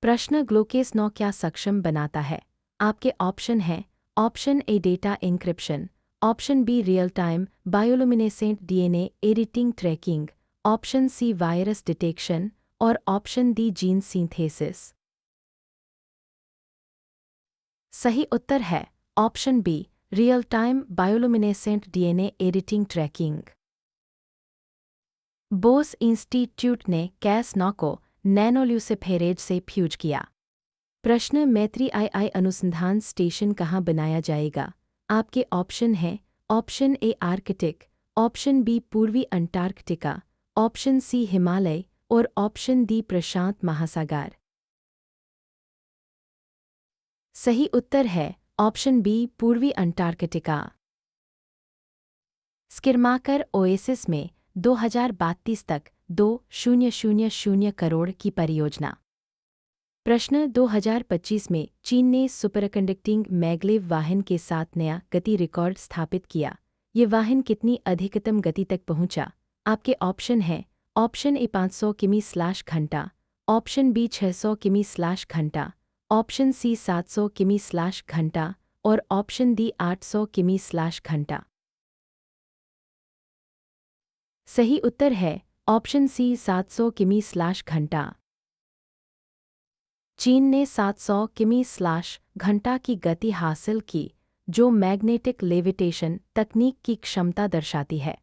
प्रश्न ग्लूकोज 9 क्या सक्षम बनाता है? आपके ऑप्शन हैं option A data encryption, option B real time bioluminescent DNA editing tracking, option C virus detection और ऑप्शन डी जीन सिंथेसिस। सही उत्तर है option B real time bioluminescent DNA editing tracking. Bose institute ने कैस 9 को नैनोल्यूसिफेरेज से fuse किया। प्रश्न मैत्री आई अनुसंधान स्टेशन कहाँ बनाया जाएगा? आपके ऑप्शन हैं option A Arctic, option B पूर्वी अंटार्कटिका, ऑप्शन सी हिमालय और ऑप्शन डी प्रशांत महासागर। सही उत्तर है ऑप्शन बी पूर्वी अंटार्कटिका। स्किरमाकर ओएसिस में 2032 तक 2,000 करोड़ की परियोजना। प्रश्न 2025 में चीन ने सुपरकंडक्टिंग मैग्लेव वाहन के साथ नया गति रिकॉर्ड स्थापित किया। ये वाहन कितनी अधिकतम गति तक पहुंचा? आपके ऑप्शन हैं ऑप्शन ए 500 किमी/घंटा, ऑप्शन बी 600 किमी/घंटा, ऑप्शन सी 700 किमी/घंटा और ऑप्शन डी 800 किमी/घंटा। सही उत्तर है ऑप्शन सी 700 किमी/घंटा। चीन ने 700 किमी/घंटा की गति हासिल की, जो मैग्नेटिक लेविटेशन तकनीक की क्षमता दर्शाती है।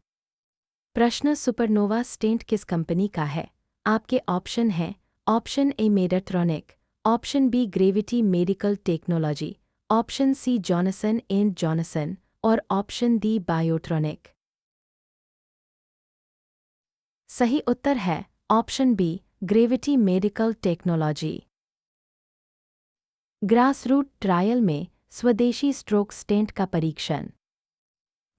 प्रश्न सुपरनोवा स्टेंट किस कंपनी का है? आपके ऑप्शन हैं option A Medtronic, option B Gravity medical technology, option C Johnson and Johnson और ऑप्शन डी बायोट्रॉनिक। सही उत्तर है option B Gravity medical technology. Grassroot trial में स्वदेशी स्ट्रोक स्टेंट का परीक्षण।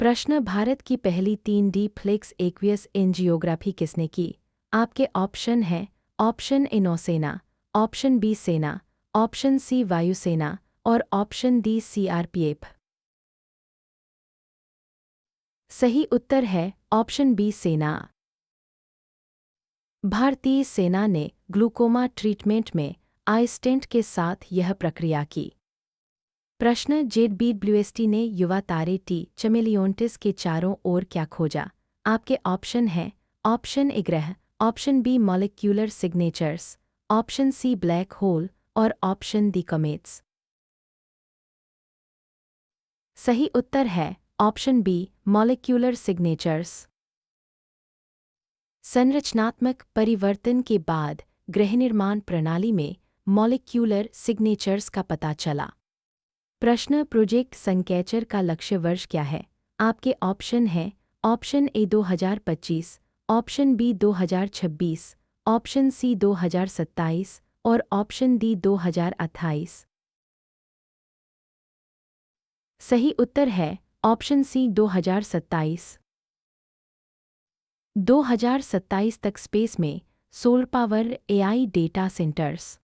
प्रश्न भारत की पहली 3D फ्लेक्स एक्वियस एंजियोग्राफी किसने की? आपके ऑप्शन हैं ऑप्शन ए नौसेना, ऑप्शन बी सेना, ऑप्शन सी वायुसेना और ऑप्शन डी CRPF। सही उत्तर है ऑप्शन बी सेना। भारतीय सेना ने ग्लूकोमा ट्रीटमेंट में आई स्टेंट के साथ यह प्रक्रिया की। प्रश्न जेडबीडब्ल्यूएसटी ने युवा तारे टी चमेलियोंटिस के चारों ओर क्या खोजा? आपके ऑप्शन हैं ऑप्शन ए ग्रह, option B molecular signatures, option C black hole और ऑप्शन डी कॉमेट्स। सही उत्तर है ऑप्शन बी मॉलिक्यूलर सिग्नेचर्स। संरचनात्मक परिवर्तन के बाद ग्रह निर्माण प्रणाली में मॉलिक्यूलर सिग्नेचर्स का पता चला। प्रश्न प्रोजेक्ट सनकैचर का लक्ष्य वर्ष क्या है? आपके ऑप्शन हैं option A 2025, option B 2026, option C 2027 और ऑप्शन डी 2028। सही उत्तर है ऑप्शन सी 2027। 2027 तक स्पेस में solar power AI data centres.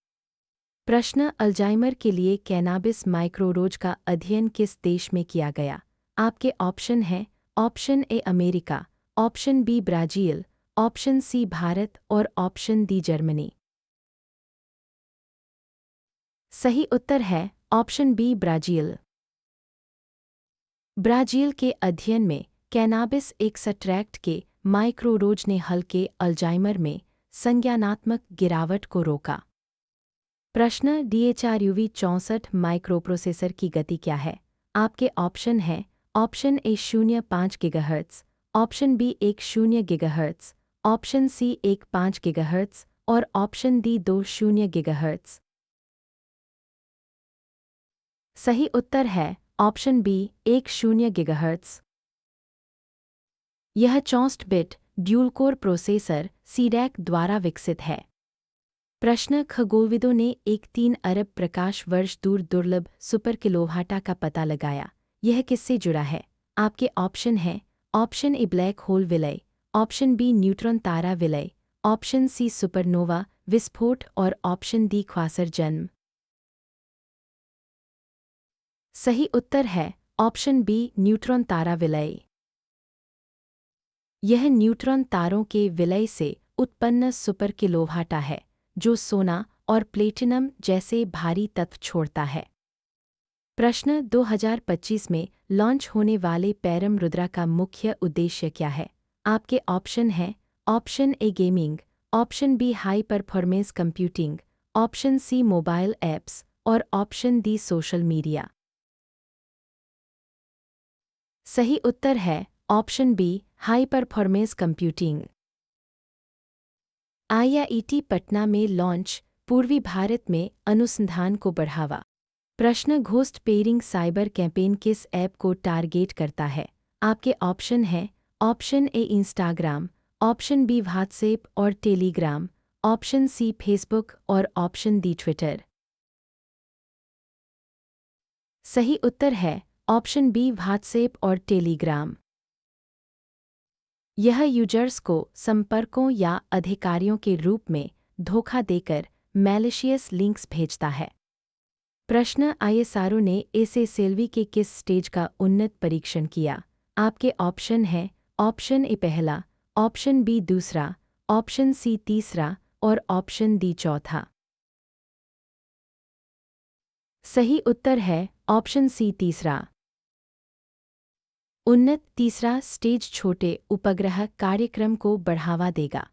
प्रश्न अल्जाइमर के लिए कैनाबिस माइक्रोरोज का अध्ययन किस देश में किया गया? आपके ऑप्शन हैं option A America, option B Brazil, option C Bharat और ऑप्शन डी जर्मनी। सही उत्तर है ऑप्शन बी ब्राज़ील। ब्राज़ील के अध्ययन में कैनाबिस एक्सट्रैक्ट के माइक्रोरोज ने हल्के अल्जाइमर में संज्ञानात्मक गिरावट को रोका। प्रश्न DHRUV 64 माइक्रोप्रोसेसर की गति क्या है? आपके ऑप्शन हैं option A 0.5 GHz, option B 10 GHz, option C 15 GHz और ऑप्शन डी 20 GHz। सही उत्तर है ऑप्शन बी 10 GHz। यह 64 bit dual core processor CDAC द्वारा विकसित है। प्रश्न खगोलविदों ने एक 3 अरब प्रकाश वर्ष दूर दुर्लभ सुपर किलोवाटा का पता लगाया। यह किससे जुड़ा है? आपके ऑप्शन हैं ऑप्शन ए ब्लैक होल विलय, ऑप्शन बी न्यूट्रॉन तारा विलय, ऑप्शन सी सुपरनोवा विस्फोट और ऑप्शन डी ख्वासर जन्म। सही उत्तर है ऑप्शन बी न्यूट्रॉन तारा विलय। यह न्यूट्रॉन तारों के विलय से उत्पन्न सुपर किलोवाटा है, जो सोना और प्लेटिनम जैसे भारी तत्व छोड़ता है। प्रश्न 2025 में लॉन्च होने वाले पैरम रुद्रा का मुख्य उद्देश्य क्या है? आपके ऑप्शन हैं option A gaming, option B high performance computing, option C mobile apps और ऑप्शन डी सोशल मीडिया। सही उत्तर है option B high performance computing. IIT Patna में लॉन्च, पूर्वी भारत में अनुसंधान को बढ़ावा। प्रश्न घोस्ट पेयरिंग साइबर कैंपेन किस ऐप को टारगेट करता है? आपके ऑप्शन हैं option A Instagram, option B WhatsApp और टेलीग्राम, ऑप्शन सी फेसबुक और ऑप्शन डी ट्विटर। सही उत्तर है ऑप्शन बी व्हाट्सएप और टेलीग्राम। यह यूजर्स को संपर्कों या अधिकारियों के रूप में धोखा देकर मैलिशियस लिंक्स भेजता है। प्रश्न आईएसआरओ ने एसएसएलवी के किस स्टेज का उन्नत परीक्षण किया? आपके ऑप्शन हैं ऑप्शन ए पहला, ऑप्शन बी दूसरा, ऑप्शन सी तीसरा और ऑप्शन डी चौथा। सही उत्तर है ऑप्शन सी तीसरा। उन्नत तीसरा स्टेज छोटे उपग्रह कार्यक्रम को बढ़ावा देगा।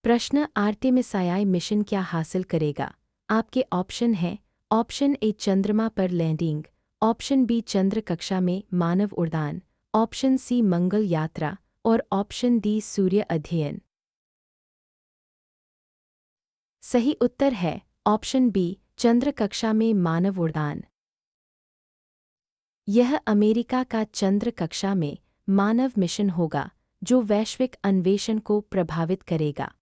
प्रश्न आर्टेमिस मिशन क्या हासिल करेगा? आपके ऑप्शन हैं ऑप्शन ए चंद्रमा पर लैंडिंग, ऑप्शन बी चंद्र कक्षा में मानव उड़ान, ऑप्शन सी मंगल यात्रा और ऑप्शन डी सूर्य अध्ययन। सही उत्तर है ऑप्शन बी चंद्र कक्षा में मानव उड़ान। यह अमेरिका का चंद्र कक्षा में मानव मिशन होगा जो वैश्विक अन्वेषण को प्रभावित करेगा।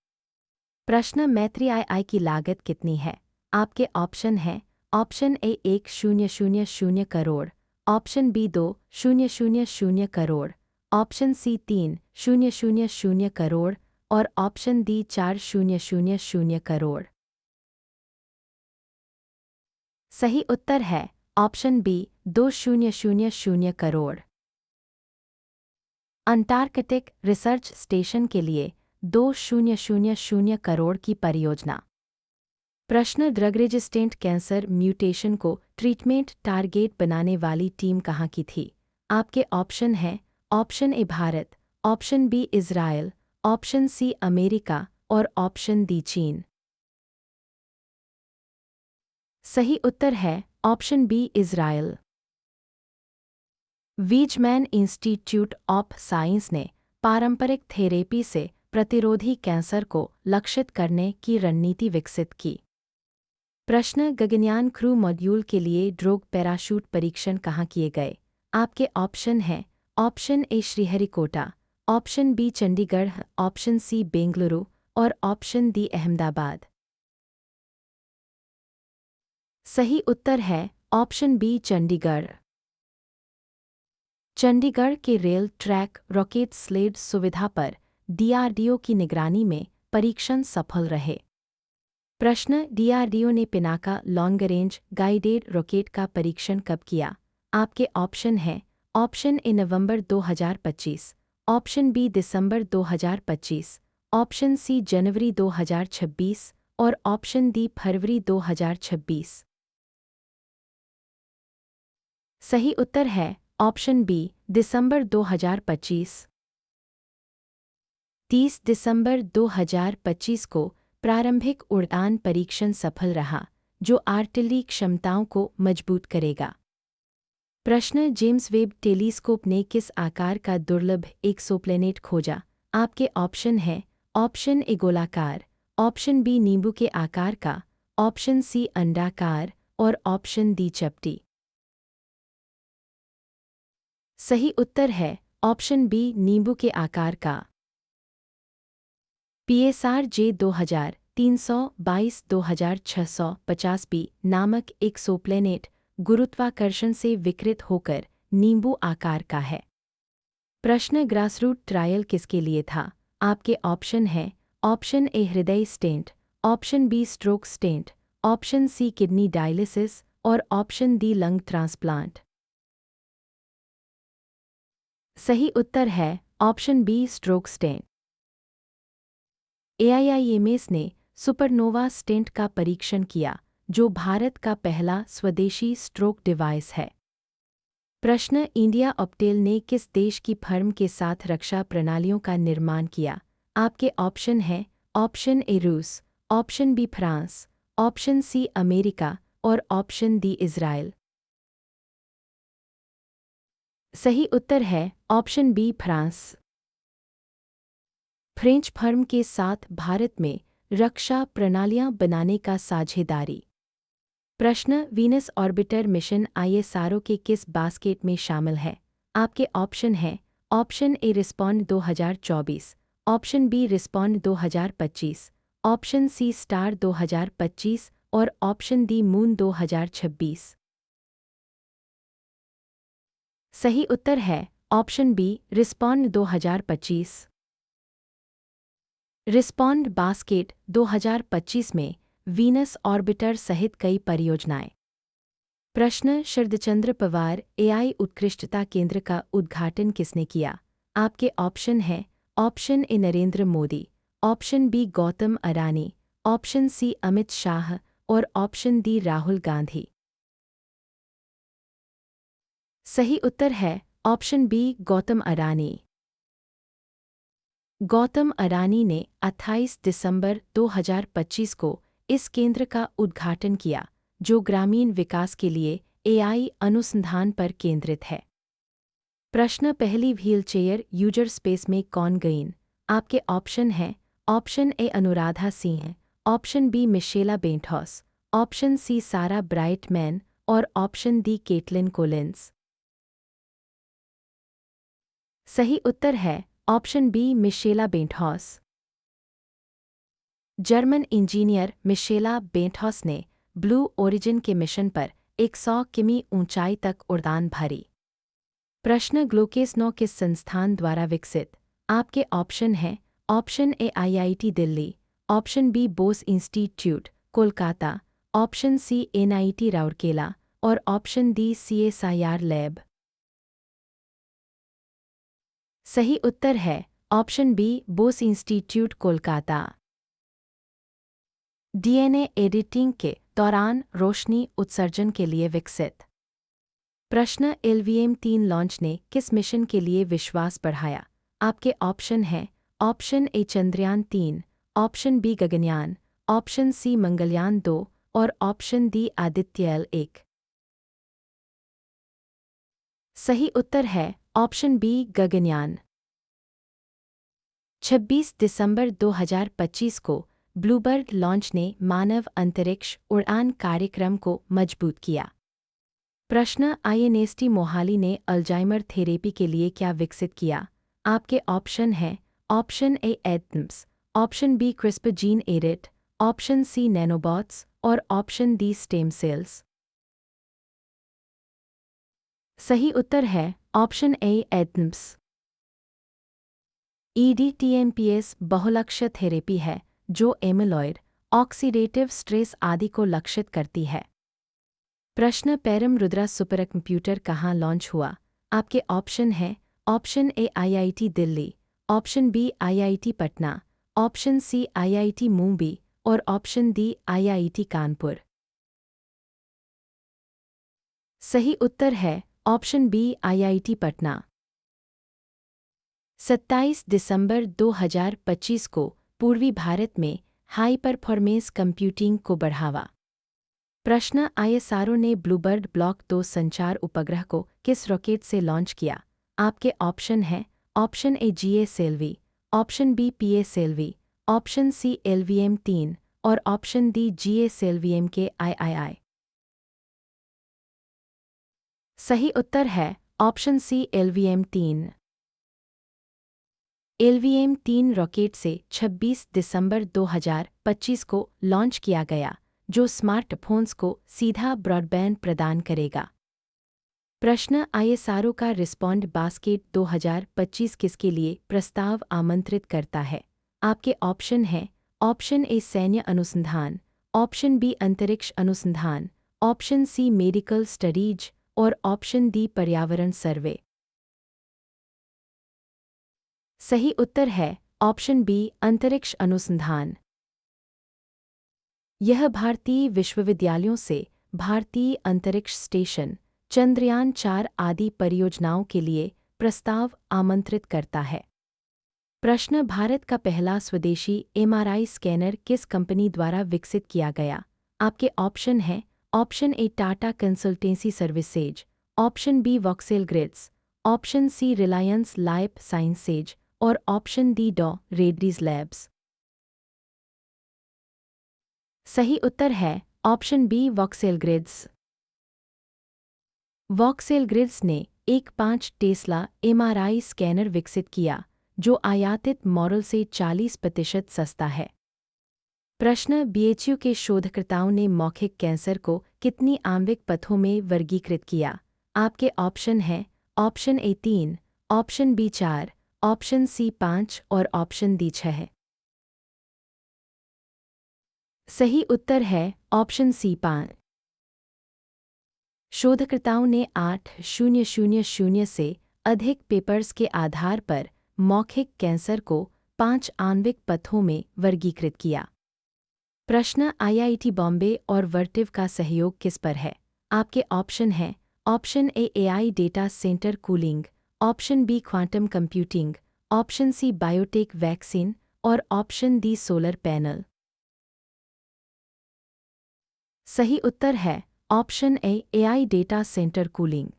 प्रश्न मैत्री आई की लागत कितनी है? आपके ऑप्शन हैं option A 1,000 crore, option B 2,000 crore, option C 3,000 crore और ऑप्शन डी 4,000 करोड़। सही उत्तर है option B 2,000 crore. Antarctic research station के लिए 2,000 करोड़ की परियोजना। प्रश्न ड्रग रेजिस्टेंट कैंसर म्यूटेशन को ट्रीटमेंट टारगेट बनाने वाली टीम कहाँ की थी? आपके ऑप्शन हैं option A Bharat, option B Israel, option C America और ऑप्शन डी चीन। सही उत्तर है option B Israel. Weizmann Institute of Science ने पारंपरिक थेरेपी से प्रतिरोधी कैंसर को लक्षित करने की रणनीति विकसित की। प्रश्न गगनयान क्रू मॉड्यूल के लिए ड्रोग पैराशूट परीक्षण कहाँ किए गए? आपके ऑप्शन हैं option A Sriharikota, option B Chandigarh, option C Bengaluru और ऑप्शन डी अहमदाबाद। सही उत्तर है ऑप्शन बी चंडीगढ़। चंडीगढ़ के रेल ट्रैक रॉकेट स्लेड सुविधा पर डीआरडीओ की निगरानी में परीक्षण सफल रहे। प्रश्न डीआरडीओ ने Pinaka long range guided rocket का परीक्षण कब किया? आपके ऑप्शन हैं ऑप्शन ए नवंबर 2025, ऑप्शन बी दिसंबर 2025, ऑप्शन सी जनवरी 2026 और ऑप्शन डी फरवरी 2026। सही उत्तर है ऑप्शन बी दिसंबर 2025। 30 दिसंबर 2025 को प्रारंभिक उड़ान परीक्षण सफल रहा, जो आर्टिलरी क्षमताओं को मजबूत करेगा। प्रश्न जेम्स वेब टेलीस्कोप ने किस आकार का दुर्लभ एक्सोप्लैनेट खोजा? आपके ऑप्शन हैं ऑप्शन ए गोलाकार, ऑप्शन बी नींबू के आकार का, ऑप्शन सी अंडाकार और ऑप्शन डी चपटी। सही उत्तर है ऑप्शन बी नींबू के आकार का। PSRJ 2322-2650 नामक एक्सोप्लैनेट गुरुत्वाकर्षण से विकृत होकर नींबू आकार का है। प्रश्न ग्रासरूट ट्रायल किसके लिए था? आपके ऑप्शन हैं ऑप्शन ए हृदय stent, option B stroke stent, option C kidney dialysis और ऑप्शन डी लंग ट्रांसप्लांट। सही उत्तर है option B stroke stent. AIIMS ने सुपरनोवा स्टेंट का परीक्षण किया, जो भारत का पहला स्वदेशी स्ट्रोक डिवाइस है? प्रश्न इंडिया ऑप्टेल ने किस देश की फर्म के साथ रक्षा प्रणालियों का निर्माण किया? आपके ऑप्शन हैं ऑप्शन ए रूस, option B France, option C America और ऑप्शन डी इज़राइल। सही उत्तर है option B France. French firm के साथ भारत में रक्षा प्रणालियां बनाने का साझेदारी। प्रश्न वीनस ऑर्बिटर मिशन आईएसआरओ के किस बास्केट में शामिल है? आपके ऑप्शन हैं option A respond 2024, option B respond 2025, option C star 2025 और ऑप्शन डी मून 2026। सही उत्तर है option B respond 2025। Respond basket 2025 में वीनस ऑर्बिटर सहित कई परियोजनाएं। प्रश्न शरदचंद्र पवार एआई उत्कृष्टता केंद्र का उद्घाटन किसने किया? आपके ऑप्शन हैं option A Narendra Modi, option B Gautam Adani, option C Amit Shah और ऑप्शन डी राहुल गांधी। सही उत्तर है ऑप्शन बी गौतम अडानी। गौतम अडानी ने 28 दिसंबर 2025 को इस केंद्र का उद्घाटन किया, जो ग्रामीण विकास के लिए एआई अनुसंधान पर केंद्रित है। प्रश्न पहली व्हीलचेयर यूजर स्पेस में कौन गईं? आपके ऑप्शन हैं option A Anuradha Singh, option B Michaela Benthaus, option C Sarah Brightman और ऑप्शन डी केटलिन कोलिंस। सही उत्तर है option B Michaela बेंटहॉस। German engineer मिशेला बेंटहॉस ने ब्लू ओरिजिन के मिशन पर 100 किमी ऊंचाई तक उड़ान भरी। प्रश्न ग्लोकेस 9 किस संस्थान द्वारा विकसित? आपके ऑप्शन हैं option A IIT Delhi, option B Bose Institute Kolkata, option C NIT Rourkela और ऑप्शन डी सीएसआईआर लैब। सही उत्तर है option B Bose Institute Kolkata. DNA editing के दौरान रोशनी उत्सर्जन के लिए विकसित। प्रश्न LVM-3 लॉन्च ने किस मिशन के लिए विश्वास बढ़ाया? आपके ऑप्शन हैं option A Chandrayaan 3, option B Gaganyaan, option C Mangalyaan 2 और ऑप्शन डी आदित्य L1। सही उत्तर है ऑप्शन बी गगनयान। 26 दिसंबर 2025 को ब्लूबर्ड लॉन्च ने मानव अंतरिक्ष उड़ान कार्यक्रम को मजबूत किया। प्रश्न आईएनएसटी मोहाली ने अल्जाइमर थेरेपी के लिए क्या विकसित किया? आपके ऑप्शन हैं option A Adams, option B CRISPR gene edit, option C nanobots और ऑप्शन डी स्टेम सेल्स। सही उत्तर है ऑप्शन ए एडम्स। EDTMPS बहुलक्ष्य थेरेपी है जो एमिलॉइड, ऑक्सीडेटिव स्ट्रेस आदि को लक्षित करती है। प्रश्न पैरम रुद्रा सुपर कंप्यूटर कहाँ लॉन्च हुआ? आपके ऑप्शन हैं option A IIT Delhi, option B IIT Patna, option C IIT Mumbai और ऑप्शन डी आईआईटी कानपुर। सही उत्तर है ऑप्शन बी आईआईटी पटना। 27 दिसंबर 2025 को पूर्वी भारत में हाई परफॉर्मेंस कंप्यूटिंग को बढ़ावा। प्रश्न आईएसआरओ ने ब्लूबर्ड ब्लॉक 2 संचार उपग्रह को किस रॉकेट से लॉन्च किया? आपके ऑप्शन हैं option A GSLV, option B PSLV, option C LVM-3 और ऑप्शन डी GSLV-M के III। सही उत्तर है option C LVM-3। LVM-3 rocket से 26 दिसंबर 2025 को लॉन्च किया गया, जो स्मार्टफोन्स को सीधा ब्रॉडबैंड प्रदान करेगा। प्रश्न आईएसआरओ का रिस्पॉन्ड बास्केट 2025 किसके लिए प्रस्ताव आमंत्रित करता है? आपके ऑप्शन हैं ऑप्शन ए सैन्य अनुसंधान, ऑप्शन बी अंतरिक्ष अनुसंधान, ऑप्शन सी मेडिकल स्टडीज और ऑप्शन डी पर्यावरण सर्वे। सही उत्तर है ऑप्शन बी अंतरिक्ष अनुसंधान। यह भारतीय विश्वविद्यालयों से भारतीय अंतरिक्ष स्टेशन चंद्रयान-4 आदि परियोजनाओं के लिए प्रस्ताव आमंत्रित करता है। प्रश्न, भारत का पहला स्वदेशी एमआरआई स्कैनर किस कंपनी द्वारा विकसित किया गया? आपके ऑप्शन हैं option A Tata Consultancy Services, option B Voxel Grids, option C Reliance Life Sciences और option D Dr Reddy's labs. सही उत्तर है option B Voxel Grids. Voxel Grids ने एक 5 टेस्ला एमआरआई स्कैनर विकसित किया जो आयातित मॉडल से 40% सस्ता है। प्रश्न, बीएचयू के शोधकर्ताओं ने मौखिक कैंसर को कितनी आणविक पथों में वर्गीकृत किया? आपके ऑप्शन हैं option A 3, option B 4, option C 5 और ऑप्शन डी 6। सही उत्तर है ऑप्शन सी 5। शोधकर्ताओं ने 8,000 से अधिक पेपर्स के आधार पर मौखिक कैंसर को 5 आणविक पथों में वर्गीकृत किया। प्रश्न, आईआईटी बॉम्बे और वर्टिव का सहयोग किस पर है? आपके ऑप्शन हैं option A AI data centre cooling, option B quantum computing, option C biotech vaccine और ऑप्शन डी सोलर पैनल। सही उत्तर है option A AI data centre cooling.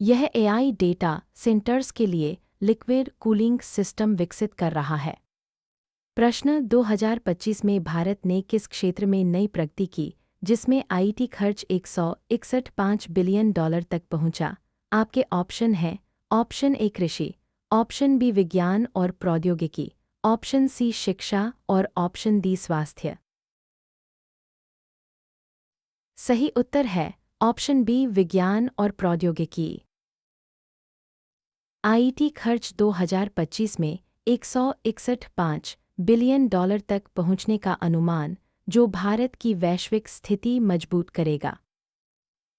यह एआई डेटा सेंटर्स के लिए लिक्विड कूलिंग सिस्टम विकसित कर रहा है। प्रश्न, 2025 में भारत ने किस क्षेत्र में नई प्रगति की जिसमें आईटी खर्च $161.5 बिलियन तक पहुंचा? आपके ऑप्शन हैं ऑप्शन ए कृषि, ऑप्शन बी विज्ञान और प्रौद्योगिकी, ऑप्शन सी शिक्षा और ऑप्शन डी स्वास्थ्य। सही उत्तर है ऑप्शन बी विज्ञान और प्रौद्योगिकी। आईटी खर्च 2025 में $161.5 बिलियन तक पहुंचने का अनुमान, जो भारत की वैश्विक स्थिति मजबूत करेगा।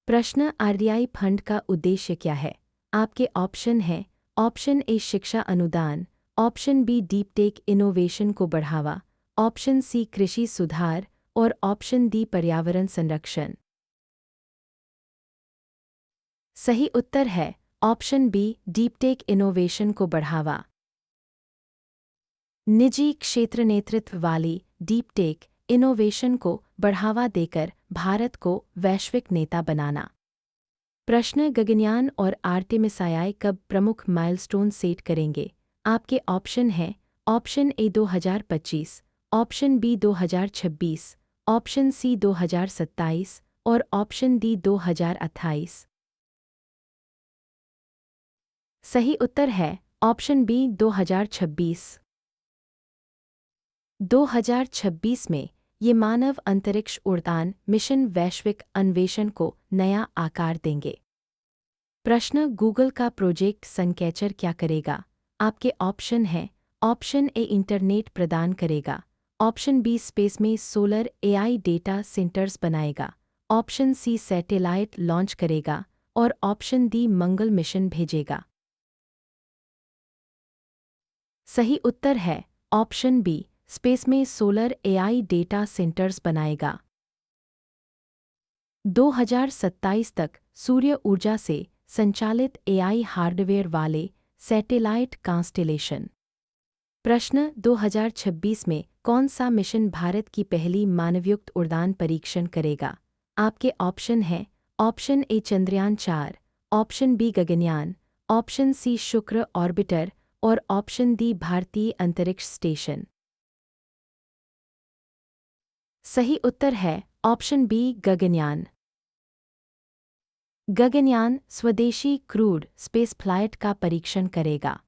प्रश्न, आरडीआई फंड का उद्देश्य क्या है? आपके ऑप्शन हैं ऑप्शन ए शिक्षा अनुदान, option B deep tech innovation को बढ़ावा, ऑप्शन सी कृषि सुधार और ऑप्शन डी पर्यावरण संरक्षण। सही उत्तर है option B deep tech innovation को बढ़ावा। निजी क्षेत्र नेतृत्व वाली डीप टेक इनोवेशन को बढ़ावा देकर भारत को वैश्विक नेता बनाना। प्रश्न, गगनयान और आर्टेमिस कब प्रमुख माइलस्टोन सेट करेंगे? आपके ऑप्शन हैं option A 2025, option B 2026, option C 2027 और ऑप्शन डी 2028। सही उत्तर है ऑप्शन बी 2026। 2026 में ये मानव अंतरिक्ष उड़ान मिशन वैश्विक अन्वेषण को नया आकार देंगे। प्रश्न, गूगल का प्रोजेक्ट सनकैचर क्या करेगा? आपके ऑप्शन हैं ऑप्शन ए इंटरनेट प्रदान करेगा, ऑप्शन बी स्पेस में सोलर एआई डेटा सेंटर्स बनाएगा, ऑप्शन सी सैटेलाइट लॉन्च करेगा और ऑप्शन डी मंगल मिशन भेजेगा। सही उत्तर है ऑप्शन बी स्पेस में सोलर एआई डेटा सेंटर्स बनाएगा। 2027 तक सूर्य ऊर्जा से संचालित एआई हार्डवेयर वाले सैटेलाइट कॉन्स्टेलेशन। प्रश्न, 2026 में कौन सा मिशन भारत की पहली मानवयुक्त उड़ान परीक्षण करेगा? आपके ऑप्शन हैं option A Chandrayaan, option B Gaganyaan, option C Shukra orbiter और ऑप्शन डी भारतीय अंतरिक्ष स्टेशन। सही उत्तर है ऑप्शन बी गगनयान। गगनयान स्वदेशी क्रूड स्पेस फ्लाइट का परीक्षण करेगा।